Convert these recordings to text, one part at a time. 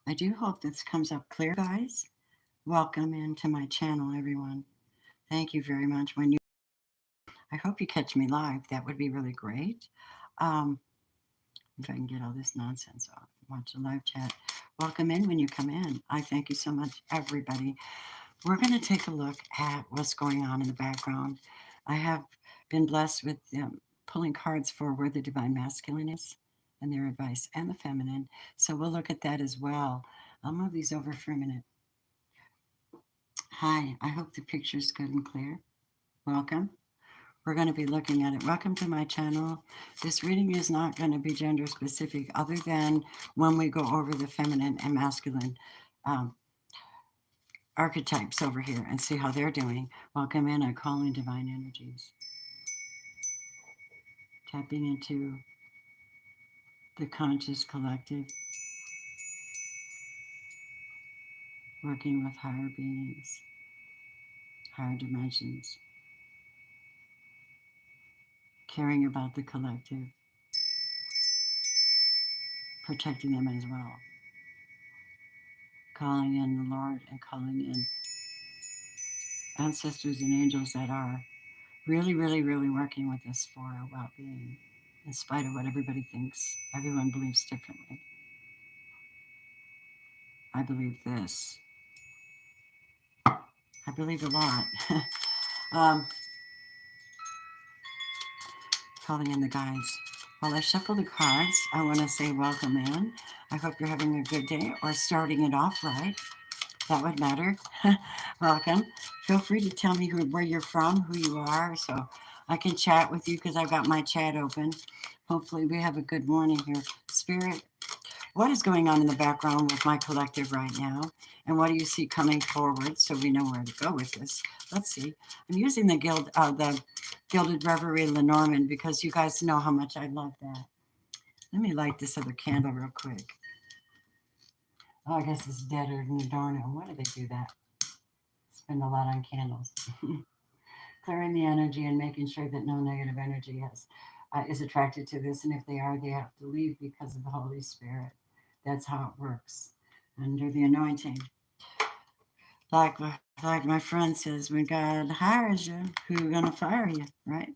I do hope this comes up clear, guys. Welcome into my channel, everyone. Thank you very much. I hope you catch me live. That would be really great. Um, if I can get all this nonsense off, watch the live chat. Welcome in when you come in. I thank you so much, everybody. We're going to take a look at what's going on in the background. I have been blessed with pulling cards for where the divine masculine is and their advice, and the feminine. So we'll look at that as well. I'll move these over for a minute. Hi, I hope the picture's good and clear. Welcome. We're going to be looking at it. Welcome to my channel. This reading is not going to be gender specific other than when we go over the feminine and masculine um, archetypes over here and see how they're doing. Welcome in. I call in divine energies. Tapping into the conscious collective. Working with higher beings, higher dimensions. Caring about the collective. Protecting them as well. Calling in the Lord and calling in ancestors and angels that are really, really, really working with us for our well-being, in spite of what everybody thinks. Everyone believes differently. I believe this. I believe a lot. um, Calling in the guides. While I shuffle the cards, I want to say welcome in. I hope you're having a good day or starting it off right. That would matter. Welcome. Feel free to tell me where you're from, who you are, so I can chat with you because I've got my chat open. Hopefully we have a good morning here. Spirit, what is going on in the background with my collective right now? And what do you see coming forward so we know where to go with this? Let's see. I'm using the Gilded Reverie Lenormand because you guys know how much I love that. Let me light this other candle real quick. Oh, I guess it's deader than the doornail. Why do they do that? Spend a lot on candles. Clearing the energy and making sure that no negative energy is attracted to this. And if they are, they have to leave because of the Holy Spirit. That's how it works under the anointing. Like my friend says, when God hires you, who's gonna fire you, right?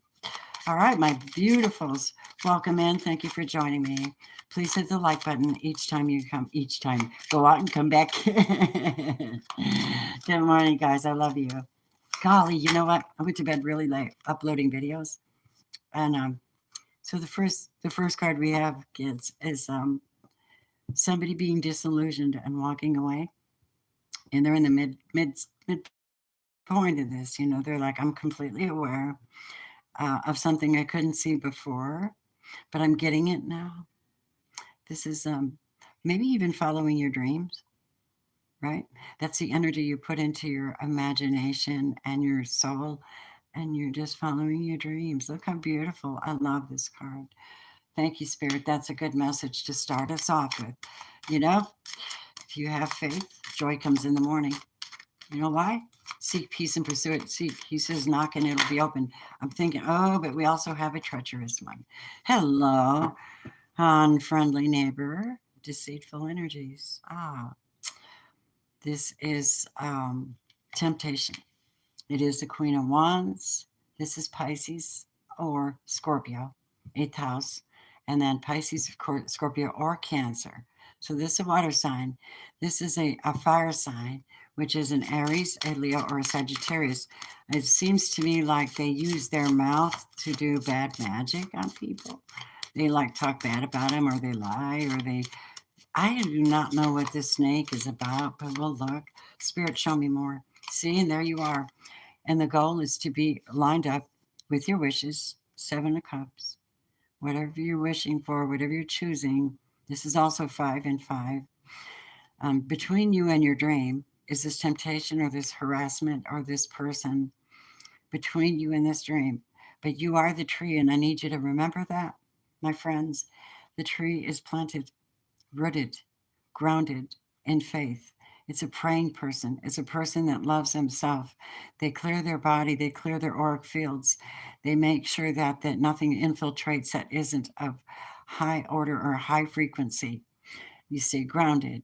All right, my beautifuls, welcome in. Thank you for joining me. Please hit the like button each time you come. Each time, go out and come back. Good morning, guys. I love you. Golly, you know what? I went to bed really late uploading videos, and so the first card we have, kids, is somebody being disillusioned and walking away, and they're in the mid point of this. You know, they're like, I'm completely aware of something I couldn't see before, but I'm getting it now. This is maybe even following your dreams, right? That's the energy you put into your imagination and your soul, and you're just following your dreams. Look how beautiful. I love this card. Thank you, Spirit. That's a good message to start us off with. You know, if you have faith, joy comes in the morning. You know why? Seek peace and pursue it. Seek. He says, knock and it'll be open. I'm thinking, oh, but we also have a treacherous one. Hello, unfriendly neighbor, deceitful energies. This is temptation. It is the Queen of Wands. This is Pisces or Scorpio, 8th house. And then Pisces, Scorpio, or Cancer. So this is a water sign. This is a fire sign, which is an Aries, a Leo, or a Sagittarius. It seems to me like they use their mouth to do bad magic on people. They like talk bad about them, or they lie, or they... I do not know what this snake is about, but we'll look. Spirit, show me more. See, and there you are. And the goal is to be lined up with your wishes, 7 of Cups. Whatever you're wishing for, whatever you're choosing. This is also 5 and 5. Between you and your dream is this temptation or this harassment or this person between you and this dream. But you are the tree, and I need you to remember that, my friends. The tree is planted, rooted, grounded in faith. It's a praying person. It's a person that loves himself. They clear their body. They clear their auric fields. They make sure that nothing infiltrates that isn't of high order or high frequency. You stay grounded.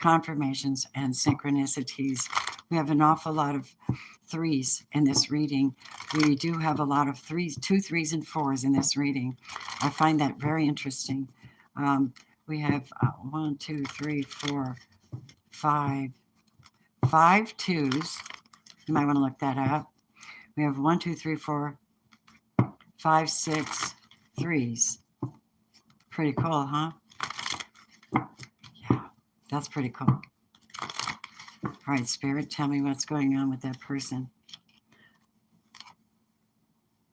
confirmations, and synchronicities. We have an awful lot of threes in this reading. We do have a lot of threes, 2 3s and 4s in this reading. I find that very interesting. We have 1, 2, 3, 4, 5, 5 2s. You might want to look that up. We have 1, 2, 3, 4, 5, 6 3s. Pretty cool, huh? Yeah, that's pretty cool. All right, Spirit, tell me what's going on with that person.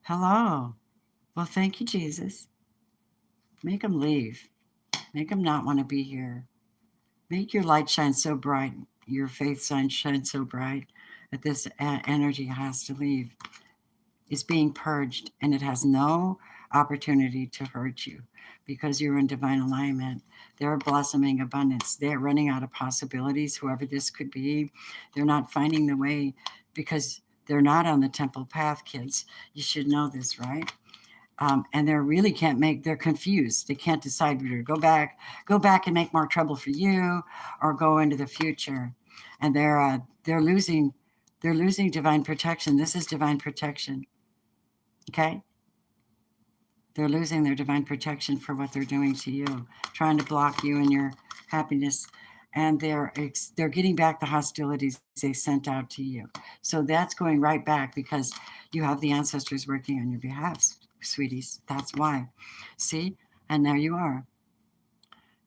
Hello. Well, thank you, Jesus. Make them leave. Make them not want to be here. Make your light shine so bright, your faith shine so bright that this energy has to leave. It's being purged, and it has no opportunity to hurt you because you're in divine alignment. They're blossoming abundance. They're running out of possibilities, whoever this could be. They're not finding the way because they're not on the temple path, kids. You should know this, right? And they really can't they're confused. They can't decide whether to go back and make more trouble for you or go into the future. And they're losing divine protection. This is divine protection. Okay? They're losing their divine protection for what they're doing to you, trying to block you and your happiness. And they're getting back the hostilities they sent out to you. So that's going right back because you have the ancestors working on your behalf, sweeties. That's why. See? And there you are.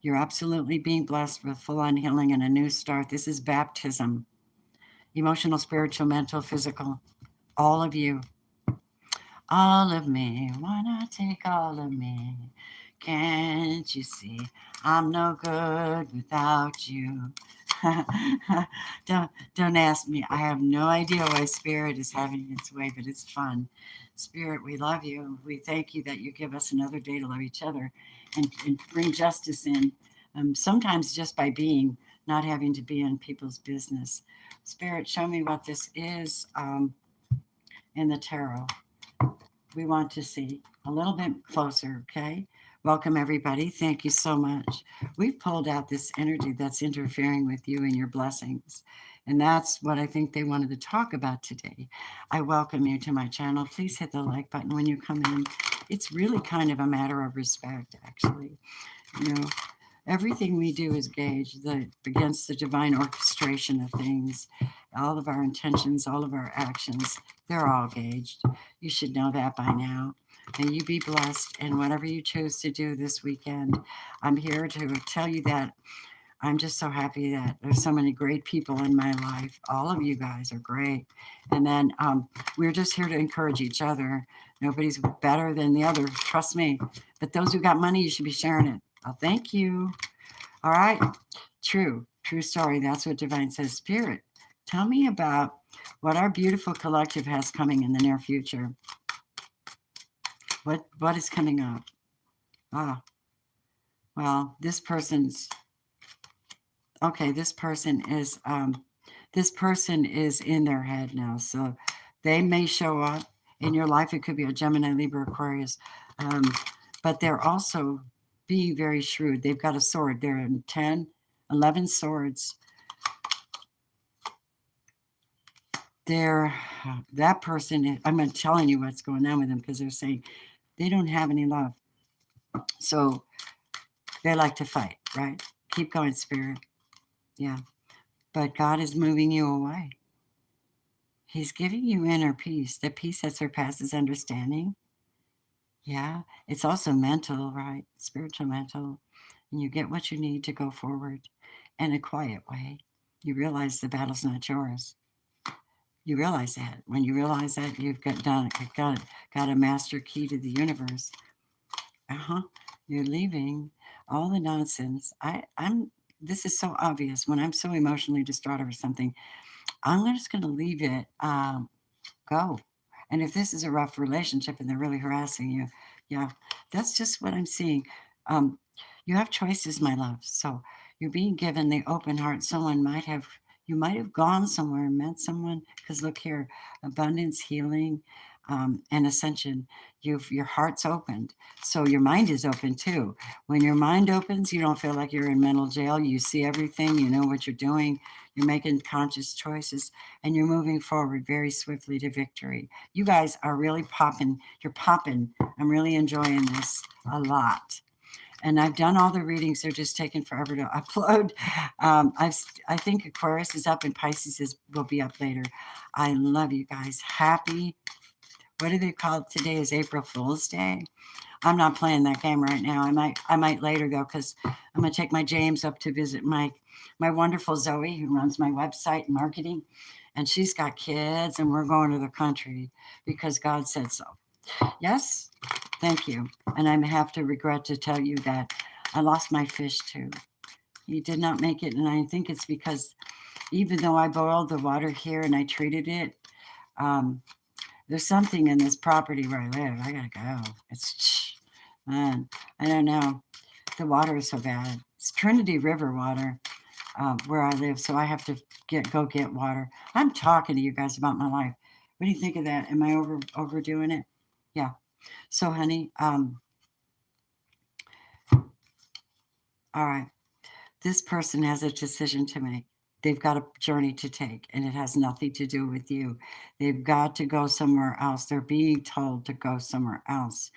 You're absolutely being blessed with full-on healing and a new start. This is baptism. Emotional, spiritual, mental, physical. All of you. All of me. Why not take all of me? Can't you see I'm no good without you? Don't ask me. I have no idea why Spirit is having its way, but it's fun. Spirit, we love you. We thank you that you give us another day to love each other and bring justice in. Sometimes just by being, not having to be in people's business. Spirit, show me what this is in the tarot. We want to see a little bit closer, okay? Welcome, everybody. Thank you so much. We've pulled out this energy that's interfering with you and your blessings. And that's what I think they wanted to talk about today. I welcome you to my channel. Please hit the like button when you come in. It's really kind of a matter of respect, actually. You know, everything we do is gauged against the divine orchestration of things. All of our intentions, all of our actions, they're all gauged. You should know that by now. May you be blessed in whatever you choose to do this weekend. I'm here to tell you that I'm just so happy that there's so many great people in my life. All of you guys are great. And then we're just here to encourage each other. Nobody's better than the other, trust me. But those who got money, you should be sharing it. Oh, thank you. All right. True story. That's what Divine says. Spirit, tell me about what our beautiful collective has coming in the near future. What is coming up? Ah, well, this person's okay. This person is in their head now, so they may show up in your life. It could be a Gemini, Libra, Aquarius, but they're also being very shrewd. They've got a sword. They're in 10, 11 swords. That person, I'm telling you what's going on with them because they're saying they don't have any love. So they like to fight, right? Keep going, Spirit. Yeah. But God is moving you away. He's giving you inner peace, the peace that surpasses understanding. Yeah. It's also mental, right? Spiritual, mental. And you get what you need to go forward in a quiet way. You realize the battle's not yours. You realize that. When you realize that, you've got a master key to the universe. You're leaving all the nonsense. This is so obvious. When I'm so emotionally distraught over something, I'm just going to leave it go. And if this is a rough relationship and they're really harassing you, yeah, that's just what I'm seeing. You have choices, my love. So you're being given the open heart. You might have gone somewhere and met someone, because look here, abundance, healing, and ascension. Your heart's opened, so your mind is open too. When your mind opens, you don't feel like you're in mental jail. You see everything, you know what you're doing, you're making conscious choices, and you're moving forward very swiftly to victory. You guys are really popping. You're popping. I'm really enjoying this a lot. And I've done all the readings. They're just taking forever to upload. I think Aquarius is up and Pisces will be up later. I love you guys. Happy, what do they call it? Today is April Fool's Day. I'm not playing that game right now. I might later though, because I'm gonna take my James up to visit my wonderful Zoe, who runs my website and marketing, and she's got kids, and we're going to the country because God said so. Yes, thank you. And I have to regret to tell you that I lost my fish too. He did not make it, and I think it's because even though I boiled the water here and I treated it, um, there's something in this property where I live. I gotta go. It's man, I don't know. The water is so bad. It's Trinity River water where I live, so I have to go get water. I'm talking to you guys about my life. What do you think of that? Am I overdoing it? Yeah. So, honey, all right. This person has a decision to make. They've got a journey to take, and it has nothing to do with you. They've got to go somewhere else. They're being told to go somewhere else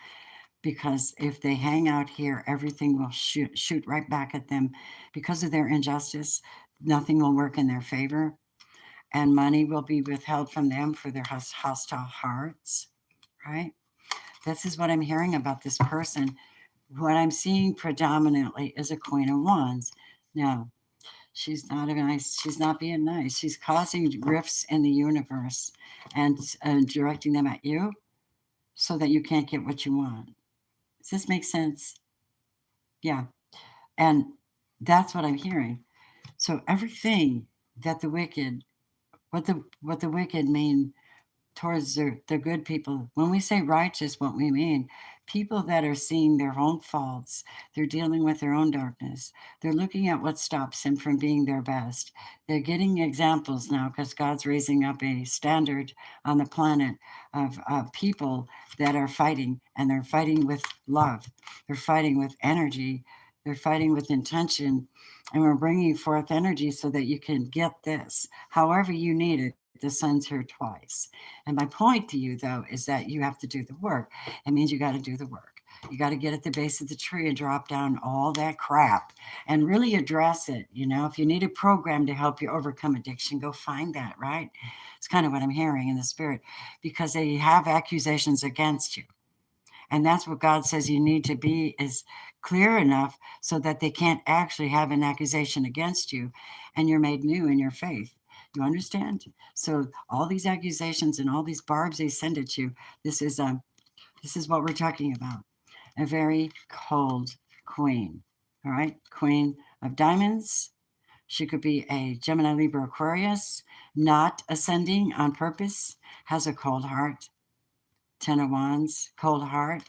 because if they hang out here, everything will shoot right back at them because of their injustice. Nothing will work in their favor, and money will be withheld from them for their hostile hearts, right? This is what I'm hearing about this person. What I'm seeing predominantly is a Queen of Wands. Now, she's not being nice. She's causing rifts in the universe and directing them at you so that you can't get what you want. Does this make sense? Yeah. And that's what I'm hearing. So everything that the wicked, what the wicked mean towards the good people. When we say righteous, what we mean, people that are seeing their own faults, they're dealing with their own darkness. They're looking at what stops him from being their best. They're getting examples now because God's raising up a standard on the planet of people that are fighting, and they're fighting with love. They're fighting with energy. They're fighting with intention. And we're bringing forth energy so that you can get this. However you need it, the sun's here twice. And my point to you, though, is that you have to do the work. It means you got to do the work. You got to get at the base of the tree and drop down all that crap and really address it. You know, if you need a program to help you overcome addiction, go find that, right? It's kind of what I'm hearing in the spirit because they have accusations against you. And that's what God says you need to be is clear enough so that they can't actually have an accusation against you and you're made new in your faith. You understand? So all these accusations and all these barbs they send at you, this is what we're talking about. A very cold queen. All right? Queen of diamonds. She could be a Gemini, Libra, Aquarius, not ascending on purpose, has a cold heart. 10 of Wands, cold heart,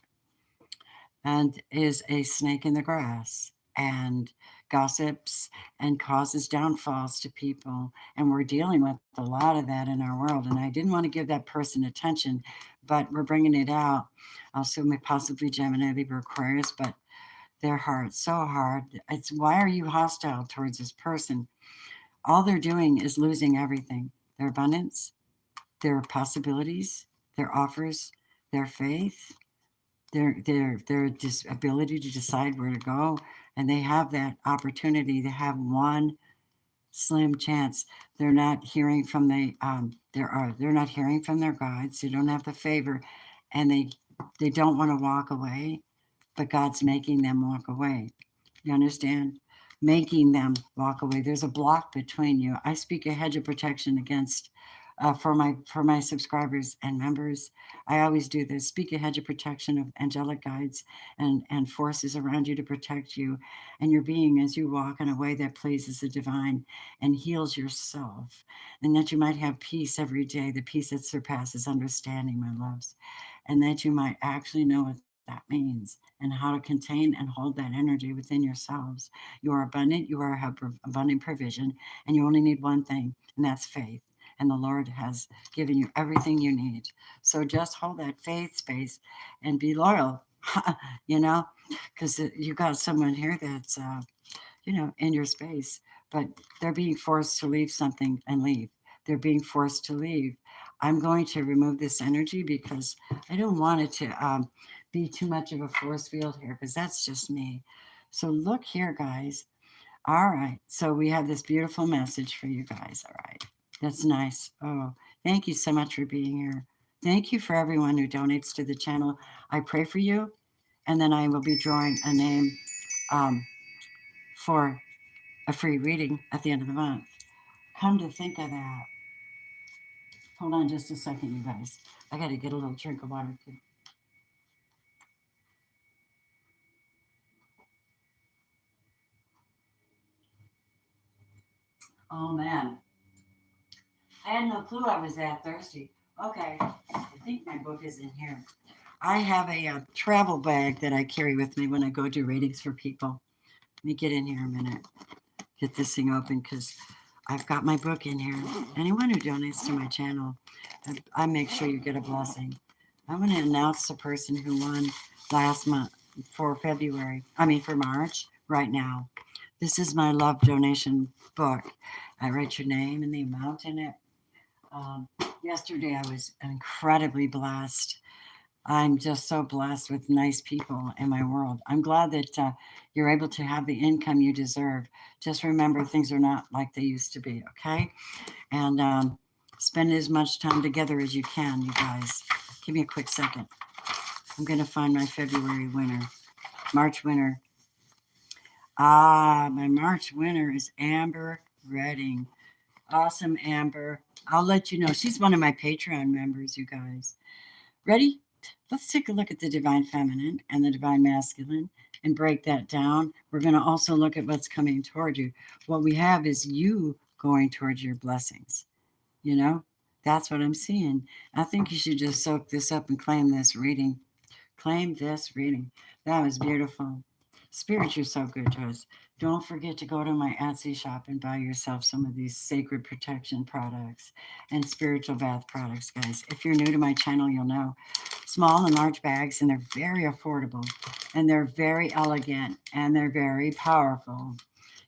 and is a snake in the grass and gossips and causes downfalls to people. And we're dealing with a lot of that in our world. And I didn't want to give that person attention, but we're bringing it out. Also, possibly Gemini, Libra, Aquarius, but their heart so hard. It's why are you hostile towards this person? All they're doing is losing everything: their abundance, their possibilities, their offers, their faith, their ability to decide where to go, and they have that opportunity. They have one slim chance. They're not hearing from they're not hearing from their guides. They don't have the favor, and they don't want to walk away, but God's making them walk away. You understand? Making them walk away. There's a block between you. I speak a hedge of protection against for my subscribers and members. I always do this. Speak a hedge of protection of angelic guides and forces around you to protect you and your being as you walk in a way that pleases the divine and heals yourself, and that you might have peace every day, the peace that surpasses understanding, my loves, and that you might actually know what that means and how to contain and hold that energy within yourselves. You are abundant, you are have abundant provision, and you only need one thing, and that's faith. and the Lord has given you everything you need. So just hold that faith space and be loyal, you know, because you got someone here that's, in your space, but they're being forced to leave something and leave. They're being forced to leave. I'm going to remove this energy because I don't want it to be too much of a force field here because that's just me. So look here, guys. All right. So we have this beautiful message for you guys. All right. That's nice. Oh, thank you so much for being here. Thank you for everyone who donates to the channel. I pray for you, and then I will be drawing a name um, for a free reading at the end of the month. Come to think of that. Hold on just a second, you guys. I got to get a little drink of water too. Oh man, I had no clue I was that thirsty. Okay, I think my book is in here. I have a travel bag that I carry with me when I go do readings for people. Let me get in here a minute. Get this thing open because I've got my book in here. Anyone who donates to my channel, I make sure you get a blessing. I'm going to announce the person who won last month for for March right now. This is my love donation book. I write your name and the amount in it. Yesterday I was incredibly blessed. I'm just so blessed with nice people in my world. I'm glad that you're able to have the income you deserve. Just remember, things are not like they used to be, okay? And spend as much time together as you can, you guys. Give me a quick second. I'm going to find my February winner, March winner. My March winner is Amber Redding. Awesome, Amber. I'll let you know. She's one of my Patreon members, you guys. Ready? Let's take a look at the divine feminine and the divine masculine and break that down. We're going to also look at what's coming toward you. What we have is you going towards your blessings. That's what I'm seeing. I think you should just soak this up and claim this reading. Claim this reading. That was beautiful. Spirit, you're so good to us. Don't forget to go to my Etsy shop and buy yourself some of these sacred protection products and spiritual bath products, guys. If you're new to my channel, you'll know. Small and large bags, and they're very affordable, and they're very elegant, and they're very powerful.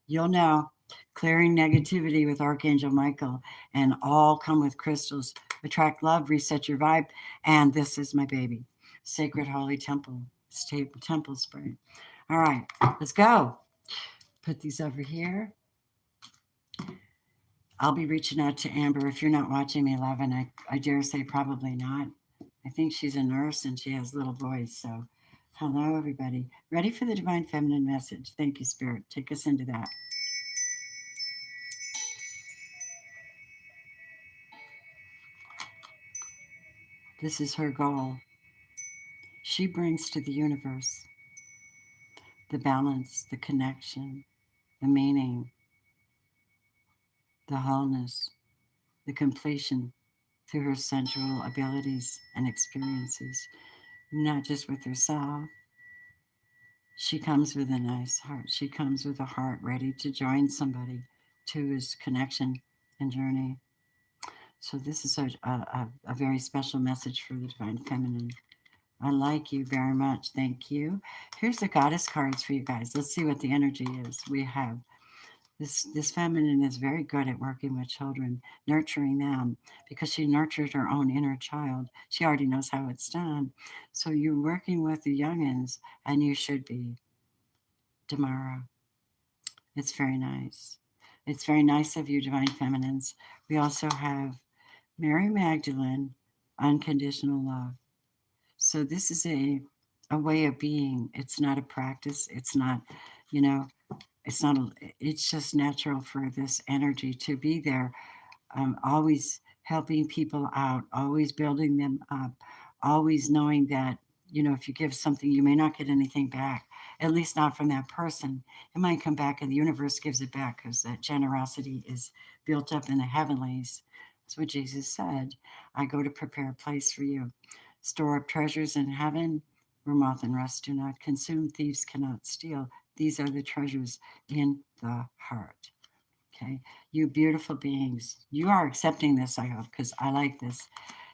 You'll know. Clearing negativity with Archangel Michael, and all come with crystals. Attract love, reset your vibe, and this is my baby. Sacred Holy Temple, Temple Spray. All right, let's go. Put these over here. I'll be reaching out to Amber. If you're not watching me live, and I dare say probably not. I think she's a nurse and she has a little voice. So, hello, everybody. Ready for the Divine Feminine message? Thank you, Spirit. Take us into that. This is her goal. She brings to the universe the balance, the connection, the meaning, the wholeness, the completion through her sensual abilities and experiences, not just with herself. She comes with a nice heart. She comes with a heart ready to join somebody to his connection and journey. So this is a very special message for the Divine Feminine. I like you very much. Thank you. Here's the goddess cards for you guys. Let's see what the energy is. We have this feminine is very good at working with children, nurturing them, because she nurtured her own inner child. She already knows how it's done. So you're working with the youngins, and you should be, Tamara. It's very nice. It's very nice of you, Divine Feminines. We also have Mary Magdalene, unconditional love. So this is a way of being. It's not a practice. It's not, you know, it's not, it's just natural for this energy to be there. Always helping people out, always building them up, always knowing that, if you give something, you may not get anything back, at least not from that person. It might come back and the universe gives it back because that generosity is built up in the heavenlies. That's what Jesus said. I go to prepare a place for you. Store up treasures in heaven where moth and rust do not consume, thieves cannot steal. These are the treasures in the heart. Okay. You beautiful beings. You are accepting this, I hope, because I like this.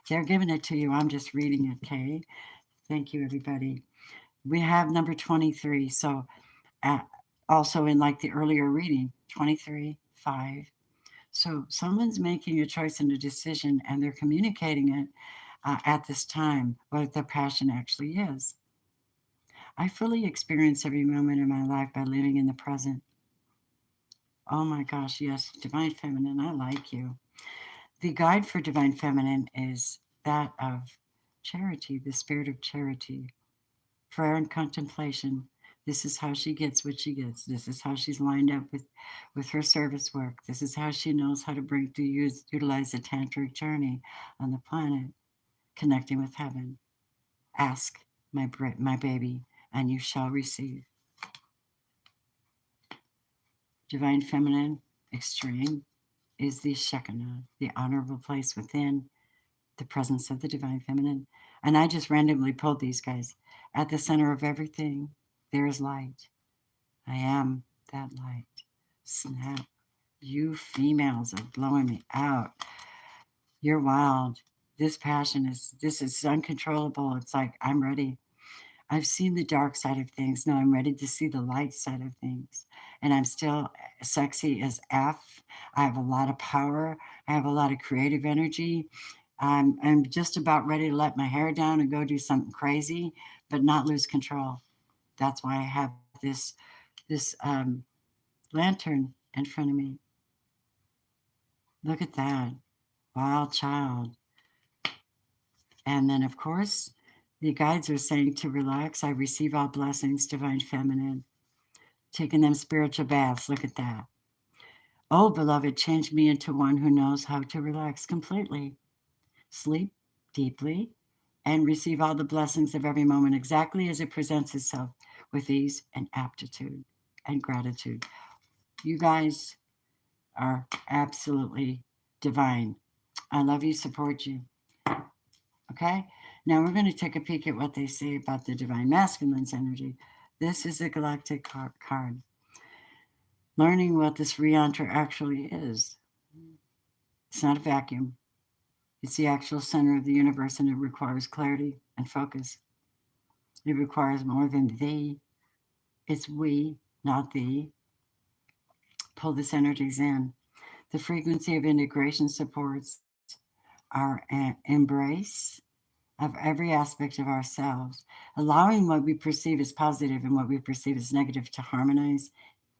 They're giving it to you. I'm just reading it. Okay. Thank you, everybody. We have number 23. So, uh, also in like the earlier reading, 23, 5. So, someone's making a choice and a decision, and they're communicating it at this time, what their passion actually is. I fully experience every moment of my life by living in the present. Oh my gosh, yes, Divine Feminine, I like you. The guide for Divine Feminine is that of charity, the spirit of charity, prayer and contemplation. This is how she gets what she gets. This is how she's lined up with her service work. This is how she knows how to utilize the tantric journey on the planet, connecting with heaven. Ask, my baby, and you shall receive. Divine Feminine, extreme, is the Shekinah, the honorable place within the presence of the Divine Feminine. And I just randomly pulled these guys. At the center of everything, there is light. I am that light. Snap. You females are blowing me out. You're wild. This is uncontrollable. It's like, I'm ready. I've seen the dark side of things. Now I'm ready to see the light side of things. And I'm still sexy as F. I have a lot of power. I have a lot of creative energy. I'm just about ready to let my hair down and go do something crazy, but not lose control. That's why I have this lantern in front of me. Look at that. Wild child. And then, of course, the guides are saying to relax. I receive all blessings, Divine Feminine. Taking them spiritual baths. Look at that. Oh, beloved, change me into one who knows how to relax completely, sleep deeply, and receive all the blessings of every moment exactly as it presents itself with ease and aptitude and gratitude. You guys are absolutely divine. I love you, support you. Okay? Now we're going to take a peek at what they say about the divine masculine's energy. This is a galactic card. Learning what this re-enter actually is. It's not a vacuum. It's the actual center of the universe, and it requires clarity and focus. It requires more than thee. It's we, not thee. Pull this energies in. The frequency of integration supports our embrace of every aspect of ourselves, allowing what we perceive as positive and what we perceive as negative to harmonize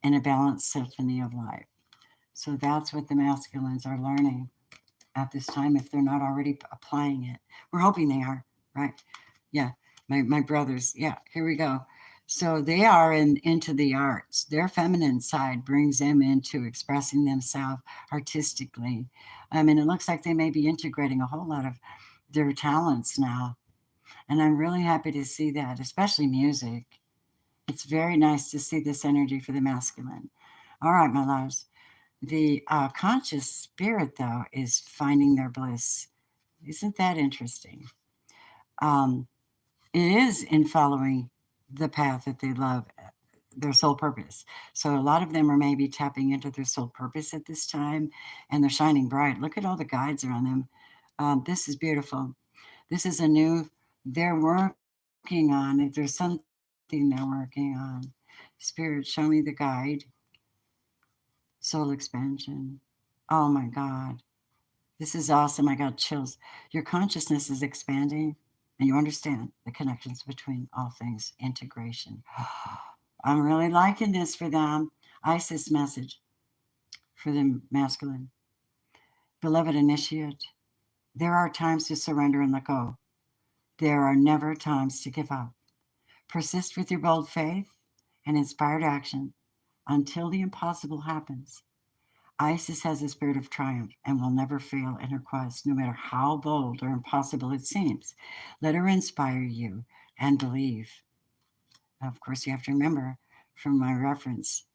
in a balanced symphony of life. So that's what the masculines are learning at this time if they're not already applying it. We're hoping they are, right? Yeah, my brothers. Yeah, here we go. So they are into the arts. Their feminine side brings them into expressing themselves artistically. I mean, it looks like they may be integrating a whole lot of their talents now. And I'm really happy to see that, especially music. It's very nice to see this energy for the masculine. All right, my loves. The conscious spirit, though, is finding their bliss. Isn't that interesting? Um, it is in following the path that they love, their soul purpose. So a lot of them are maybe tapping into their soul purpose at this time, and they're shining bright. Look at all the guides around them. This is beautiful. This is a new, they're working on it. There's something they're working on. Spirit, show me the guide. Soul expansion. Oh my God. This is awesome. I got chills. Your consciousness is expanding and you understand the connections between all things, integration. I'm really liking this for them. Isis message for the masculine. Beloved initiate, there are times to surrender and let go. There are never times to give up. Persist with your bold faith and inspired action until the impossible happens. Isis has a spirit of triumph and will never fail in her quest, no matter how bold or impossible it seems. Let her inspire you and believe. Of course, you have to remember from my reference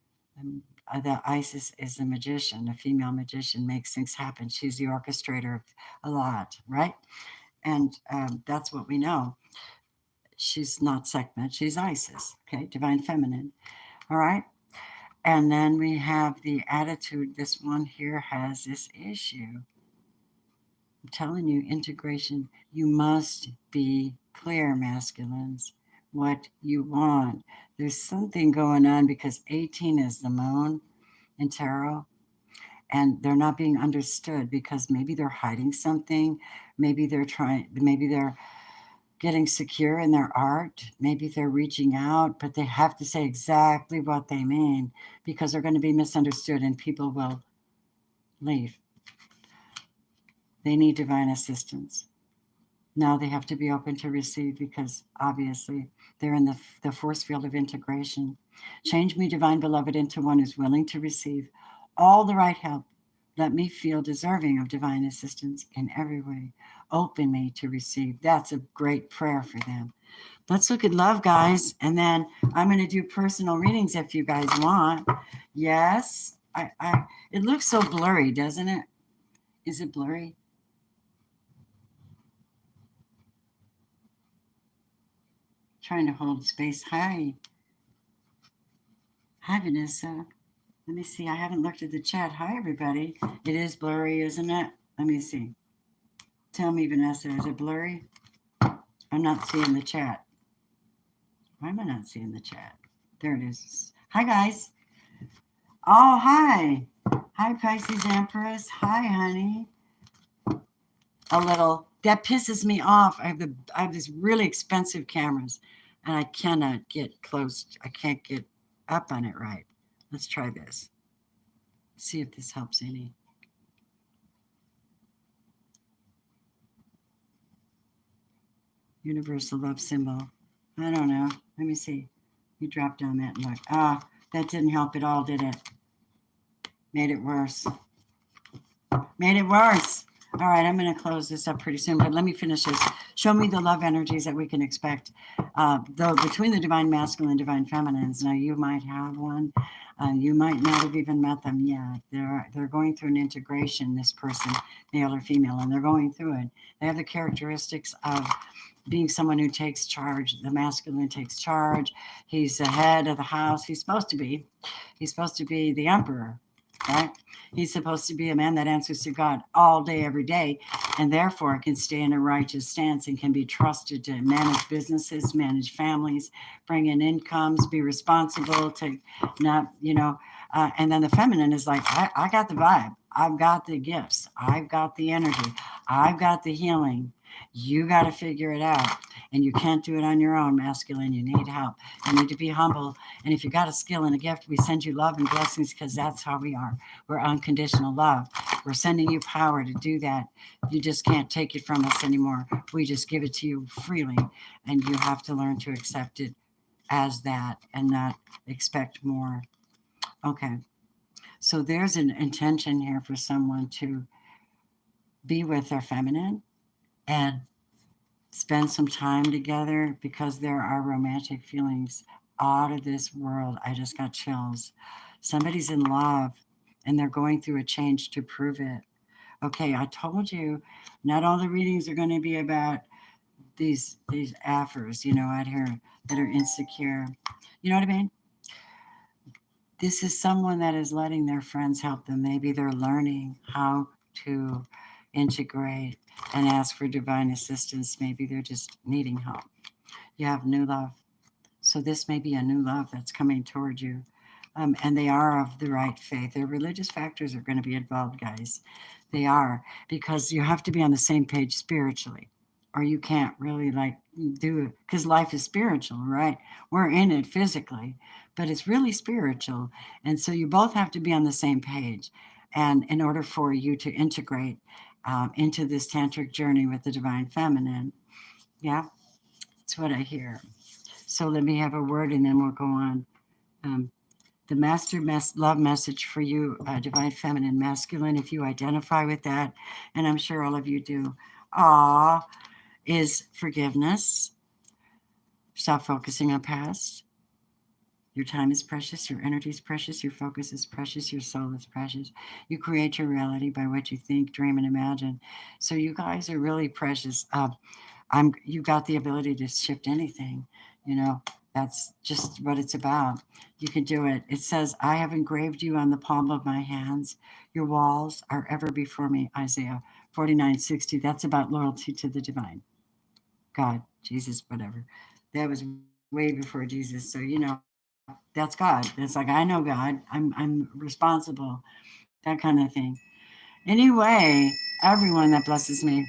that Isis is a magician, a female magician, makes things happen. She's the orchestrator of a lot, right? And that's what we know. She's not Sekhmet, she's Isis, okay? Divine Feminine, all right? And then we have the attitude. This one here has this issue. I'm telling you, integration, you must be clear, masculines, what you want. There's something going on because 18 is the moon in tarot, and they're not being understood because maybe they're hiding something. Maybe they're getting secure in their art. Maybe they're reaching out, but they have to say exactly what they mean because they're going to be misunderstood and people will leave. They need divine assistance. Now they have to be open to receive because obviously they're in the force field of integration. Change me, divine beloved, into one who's willing to receive all the right help. Let me feel deserving of divine assistance in every way. Open me to receive. That's a great prayer for them. Let's look at love, guys. And then I'm going to do personal readings if you guys want. Yes. It looks so blurry, doesn't it? Is it blurry? Trying to hold space. Hi. Hi, Vanessa. Let me see. I haven't looked at the chat. Hi, everybody. It is blurry, isn't it? Let me see. Tell me, Vanessa, is it blurry? I'm not seeing the chat. Why am I not seeing the chat? There it is. Hi, guys. Oh, hi. Hi, Pisces Empress. Hi, honey. A little. That pisses me off. I have these really expensive cameras, and I cannot get close. I can't get up on it right. Let's try this. See if this helps any. Universal love symbol. I don't know. Let me see. You drop down that and look. Ah, that didn't help at all, did it? Made it worse. Made it worse. All right, I'm going to close this up pretty soon, but let me finish this. Show me the love energies that we can expect. Though between the divine masculine and divine feminines, now you might have one. You might not have even met them yet. They're going through an integration, this person, male or female, and they're going through it. They have the characteristics of being someone who takes charge. The masculine takes charge. He's the head of the house. He's supposed to be the emperor, right? He's supposed to be a man that answers to God all day, every day, and therefore can stay in a righteous stance and can be trusted to manage businesses, manage families, bring in incomes, be responsible to not, and then the feminine is like, I got the vibe. I've got the gifts. I've got the energy. I've got the healing. You got to figure it out. And you can't do it on your own, masculine. You need help. You need to be humble. And if you got a skill and a gift, we send you love and blessings because that's how we are. We're unconditional love. We're sending you power to do that. You just can't take it from us anymore. We just give it to you freely. And you have to learn to accept it as that and not expect more. Okay. So there's an intention here for someone to be with their feminine and spend some time together because there are romantic feelings out of this world. I just got chills. Somebody's in love and they're going through a change to prove it. Okay, I told you not all the readings are going to be about these affers, out here that are insecure. You know what I mean? This is someone that is letting their friends help them. Maybe they're learning how to integrate and ask for divine assistance. Maybe they're just needing help. You have new love. So this may be a new love that's coming toward you. And they are of the right faith. Their religious factors are going to be involved, guys. They are, because you have to be on the same page spiritually, or you can't really do it, because life is spiritual, right? We're in it physically, but it's really spiritual. And so you both have to be on the same page. And in order for you to integrate into this tantric journey with the divine feminine, yeah, that's what I hear. So let me have a word and then we'll go on. The master love message for you, divine feminine masculine, if you identify with that, and I'm sure all of you do, is forgiveness. Stop focusing on past. Your time is precious, your energy is precious, your focus is precious, your soul is precious. You create your reality by what you think, dream, and imagine. So you guys are really precious. You got the ability to shift anything, That's just what it's about. You can do it. It says, I have engraved you on the palm of my hands. Your walls are ever before me. Isaiah 49:60. That's about loyalty to the divine. God, Jesus, whatever. That was way before Jesus. So, that's God. It's like, I know God. I'm responsible. That kind of thing. Anyway, everyone that blesses me,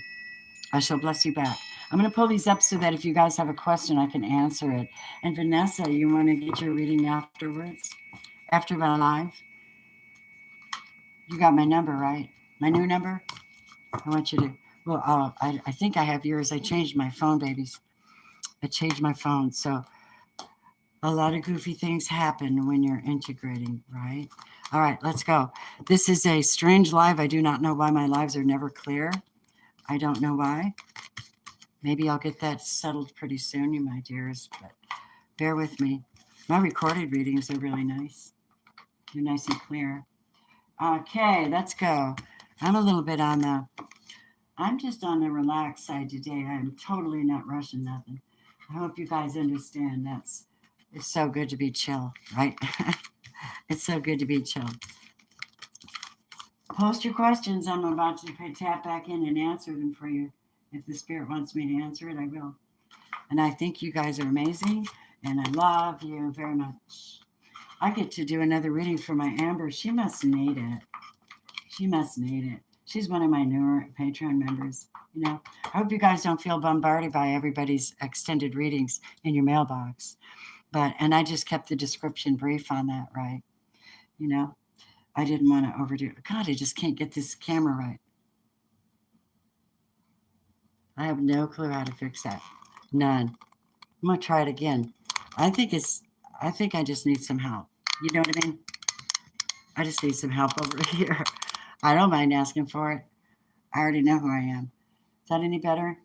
I shall bless you back. I'm going to pull these up so that if you guys have a question, I can answer it. And Vanessa, you want to get your reading afterwards? After my live? You got my number, right? My new number? I want you to, well, I think I have yours. I changed my phone, babies. I changed my phone. So a lot of goofy things happen when you're integrating, right? All right, let's go. This is a strange live. I do not know why my lives are never clear. I don't know why. Maybe I'll get that settled pretty soon, you my dears, but bear with me. My recorded readings are really nice. They're nice and clear. Okay, let's go. I'm a little bit I'm just on the relaxed side today. I'm totally not rushing nothing. I hope you guys understand it's so good to be chill, right? It's so good to be chill. Post your questions. I'm about to tap back in and answer them for you. If the spirit wants me to answer it, I will. And I think you guys are amazing, and I love you very much. I get to do another reading for my Amber. She must need it. She must need it. She's one of my newer Patreon members. I hope you guys don't feel bombarded by everybody's extended readings in your mailbox. And I just kept the description brief on that, right? You know, I didn't want to overdo it. God, I just can't get this camera right. I have no clue how to fix that. None. I'm gonna try it again. I think it's. I think I just need some help. You know what I mean? I just need some help over here. I don't mind asking for it. I already know who I am. Is that any better?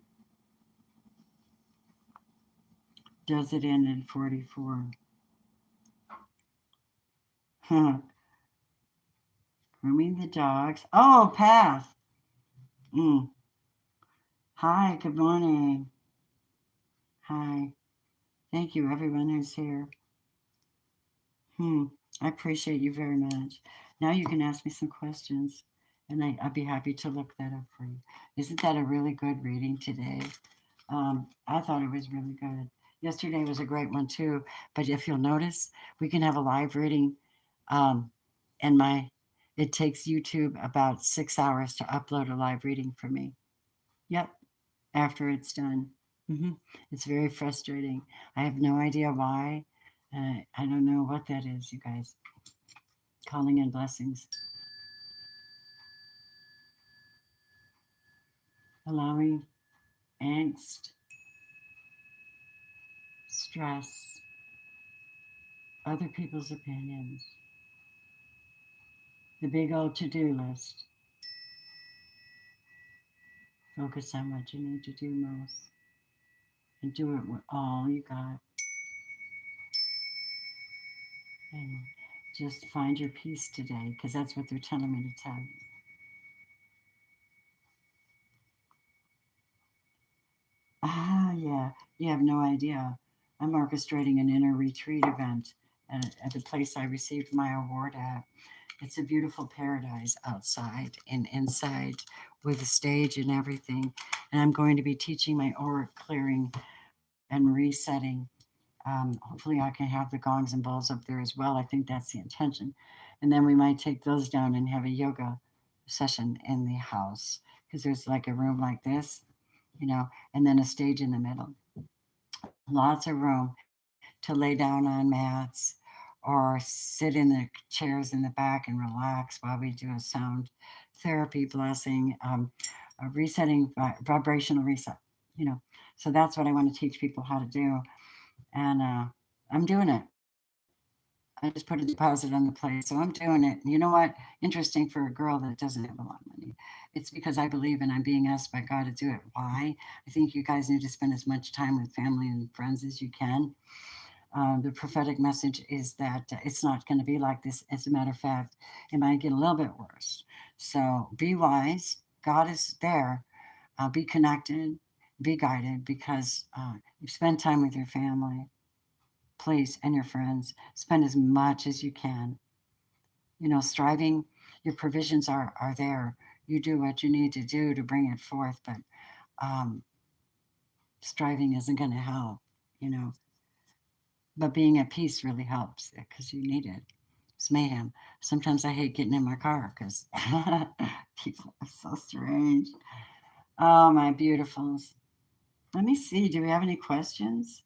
Does it end in 44? Huh. Grooming the dogs. Oh, Path. Mm. Hi, good morning. Hi. Thank you, everyone who's here. Hmm. I appreciate you very much. Now you can ask me some questions, and I'd be happy to look that up for you. Isn't that a really good reading today? I thought it was really good. Yesterday was a great one too. But if you'll notice, we can have a live reading, um, and it takes YouTube about 6 hours to upload a live reading for me. Yep, after it's done. hmm It's very frustrating. I have no idea why. I don't know what that is, you guys. Calling in blessings, allowing angst, stress, other people's opinions, the big old to-do list. Focus on what you need to do most and do it with all you got. And just find your peace today because that's what they're telling me to tell you. Yeah, you have no idea. I'm orchestrating an inner retreat event at the place I received my award at. It's a beautiful paradise outside and inside with a stage and everything. And I'm going to be teaching my aura clearing and resetting. Hopefully, I can have the gongs and bowls up there as well. I think that's the intention. And then we might take those down and have a yoga session in the house because there's like a room like this, and then a stage in the middle. Lots of room to lay down on mats or sit in the chairs in the back and relax while we do a sound therapy blessing, a resetting, vibrational reset, you know. So that's what I want to teach people how to do. And I'm doing it. I just put a deposit on the place. So I'm doing it. And you know what? Interesting for a girl that doesn't have a lot of money. It's because I believe and I'm being asked by God to do it. Why? I think you guys need to spend as much time with family and friends as you can. The prophetic message is that it's not going to be like this. As a matter of fact, it might get a little bit worse. So be wise. God is there. Be connected. Be guided because you spend time with your family. please, and your friends, spend as much as you can. Striving, your provisions are there. You do what you need to do to bring it forth, but um, striving isn't going to help, you know. But being at peace really helps because you need it. It's mayhem. Sometimes I hate getting in my car because people are so strange. Oh, my beautifuls. Let me see. Do we have any questions?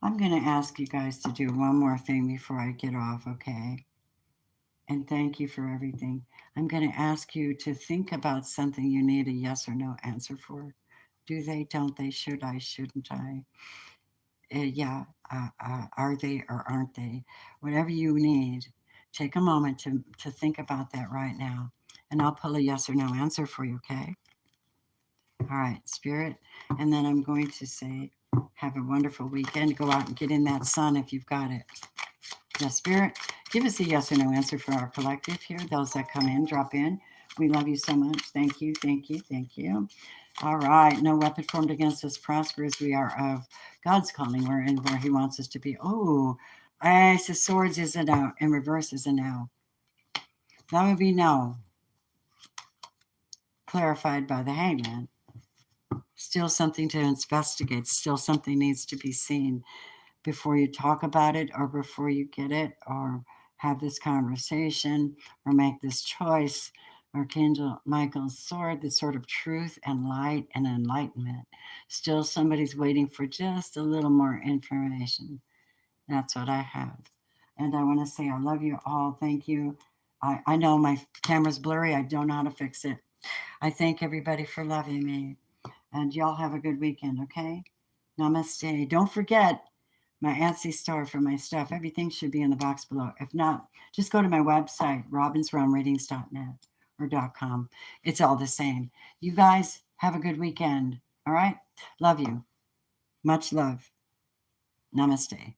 I'm going to ask you guys to do one more thing before I get off, okay? And thank you for everything. I'm going to ask you to think about something you need a yes or no answer for. Do they, don't they, should I, shouldn't I? Yeah, are they or aren't they? Whatever you need, take a moment to think about that right now. And I'll pull a yes or no answer for you, okay? All right, Spirit. And then I'm going to say, have a wonderful weekend. Go out and get in that sun if you've got it. Yeah, Spirit, give us a yes or no answer for our collective here. Those that come in, drop in. We love you so much. Thank you, thank you, thank you. All right. No weapon formed against us prospers. We are of God's calling. We're in where he wants us to be. Oh, Ace of Swords is a no. In reverse is a no. That would be no. Clarified by the hangman. Still something to investigate. Still something needs to be seen before you talk about it or before you get it or have this conversation or make this choice. Archangel Michael's sword, the sword of truth and light and enlightenment. Still somebody's waiting for just a little more information. That's what I have. And I want to say I love you all. Thank you. I know my camera's blurry. I don't know how to fix it. I thank everybody for loving me. And y'all have a good weekend, okay? Namaste. Don't forget my Etsy store for my stuff. Everything should be in the box below. If not, just go to my website, robinsrealmreadings.net or .com. It's all the same. You guys have a good weekend. All right? Love you. Much love. Namaste.